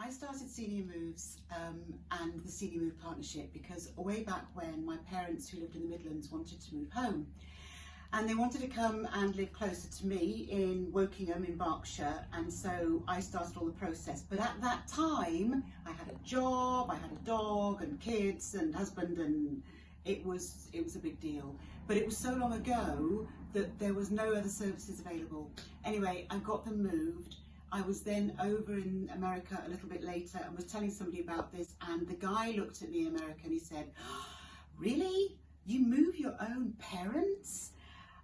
I started Senior Moves and the Senior Move Partnership because way back when my parents who lived in the Midlands wanted to move home, and they wanted to come and live closer to me in Wokingham in Berkshire, and so I started all the process. But at that time I had a job, I had a dog and kids and husband, and it was a big deal. But it was so long ago that there was no other services available. Anyway, I got them moved. I was then over in America a little bit later and was telling somebody about this, and the guy looked at me in America and he said, "Really? You move your own parents?"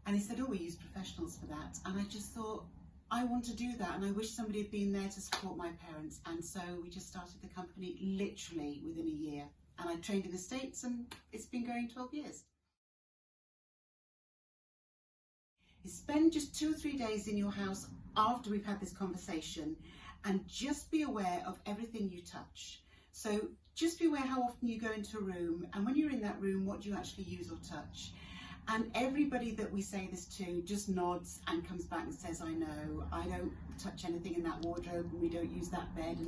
And he said, "Oh, we use professionals for that." And I just thought, I want to do that, and I wish somebody had been there to support my parents. And so we just started the company literally within a year. And I trained in the States, and it's been going 12 years. You spend just 2 or 3 days in your house after we've had this conversation, and just be aware of everything you touch. So just be aware how often you go into a room, and when you're in that room, what do you actually use or touch. And everybody that we say this to just nods and comes back and says, "I know, I don't touch anything in that wardrobe, and we don't use that bed."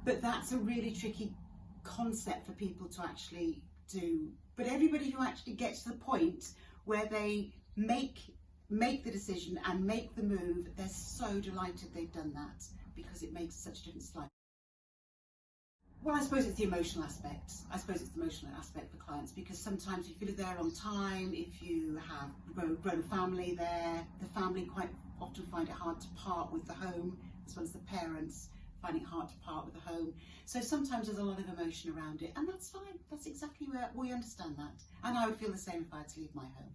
But that's a really tricky concept for people to actually do. But everybody who actually gets to the point where they make the decision and make the move, they're so delighted they've done that, because it makes such a difference to life. Well, I suppose it's the emotional aspect. I suppose it's the emotional aspect for clients, because sometimes if you're there on time, if you have grown a family there, the family quite often find it hard to part with the home, as well as the parents find it hard to part with the home. So sometimes there's a lot of emotion around it, and that's fine. That's exactly where we understand that. And I would feel the same if I had to leave my home.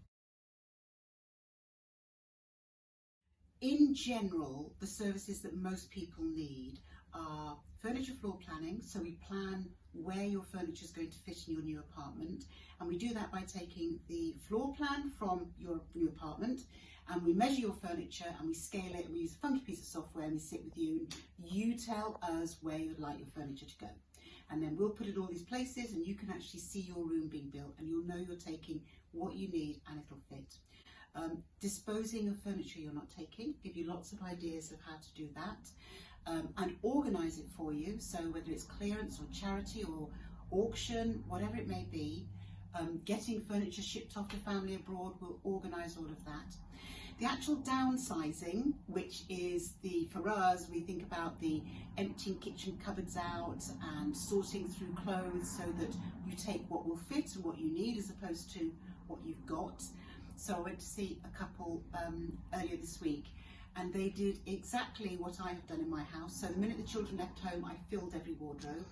In general, the services that most people need are furniture floor planning. So we plan where your furniture is going to fit in your new apartment, and we do that by taking the floor plan from your new apartment, and we measure your furniture and we scale it, and we use a funky piece of software, and we sit with you and you tell us where you'd like your furniture to go. And then we'll put it all these places, and you can actually see your room being built, and you'll know you're taking what you need and it'll fit. Disposing of furniture you're not taking, give you lots of ideas of how to do that, and organise it for you. So whether it's clearance or charity or auction, whatever it may be, getting furniture shipped off to family abroad, we'll organise all of that. The actual downsizing, which is for us, we think about the emptying kitchen cupboards out and sorting through clothes so that you take what will fit and what you need as opposed to what you've got. So I went to see a couple earlier this week, and they did exactly what I have done in my house. So the minute the children left home, I filled every wardrobe.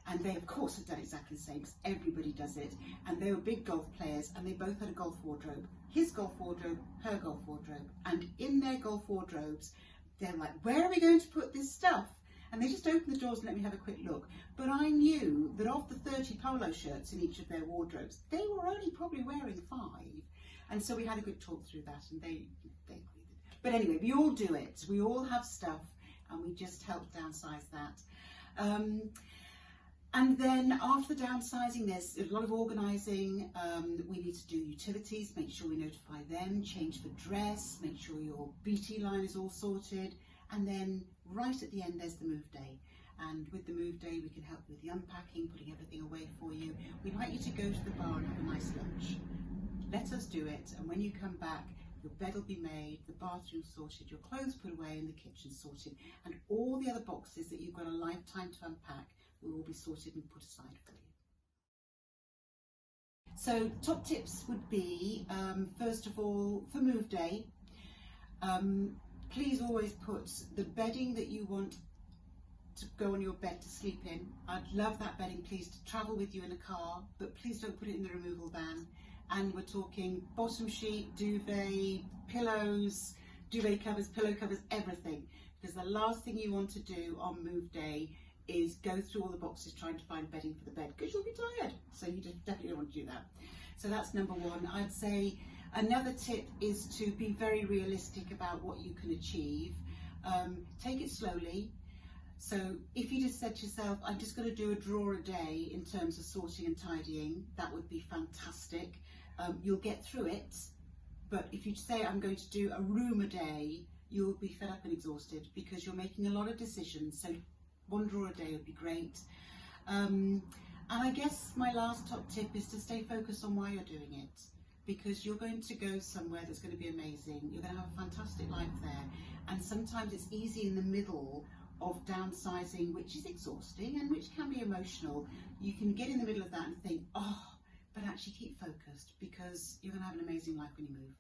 And they, of course, have done exactly the same, because everybody does it. And they were big golf players, and they both had a golf wardrobe. His golf wardrobe, her golf wardrobe. And in their golf wardrobes, they're like, "Where are we going to put this stuff?" And they just opened the doors and let me have a quick look. But I knew that of the 30 polo shirts in each of their wardrobes, they were only probably wearing 5. And so we had a good talk through that, and they agreed. But anyway, we all do it. We all have stuff, and we just help downsize that. And then after the downsizing, there's a lot of organising. We need to do utilities, make sure we notify them, change the dress, make sure your BT line is all sorted. And then right at the end, there's the move day. And with the move day, we can help with the unpacking, putting everything away for you. We'd like you to go to the bar and have a nice lunch. Let us do it, and when you come back, your bed will be made, the bathroom sorted, your clothes put away, and the kitchen sorted, and all the other boxes that you've got a lifetime to unpack will all be sorted and put aside for you. So top tips would be, first of all, for move day, please always put the bedding that you want to go on your bed to sleep in. I'd love that bedding, please, to travel with you in a car, but please don't put it in the removal van. And we're talking bottom sheet, duvet, pillows, duvet covers, pillow covers, everything. Because the last thing you want to do on move day is go through all the boxes trying to find bedding for the bed, because you'll be tired. So you definitely don't want to do that. So that's number one. I'd say another tip is to be very realistic about what you can achieve. Take it slowly. So if you just said to yourself, "I'm just going to do a drawer a day in terms of sorting and tidying," that would be fantastic. You'll get through it. But if you say, "I'm going to do a room a day," you'll be fed up and exhausted, because you're making a lot of decisions. So 1 drawer a day would be great. And I guess my last top tip is to stay focused on why you're doing it, because you're going to go somewhere that's going to be amazing. You're going to have a fantastic life there, and sometimes it's easy in the middle of downsizing, which is exhausting and which can be emotional. You can get in the middle of that and think, oh, but actually keep focused, because you're going to have an amazing life when you move.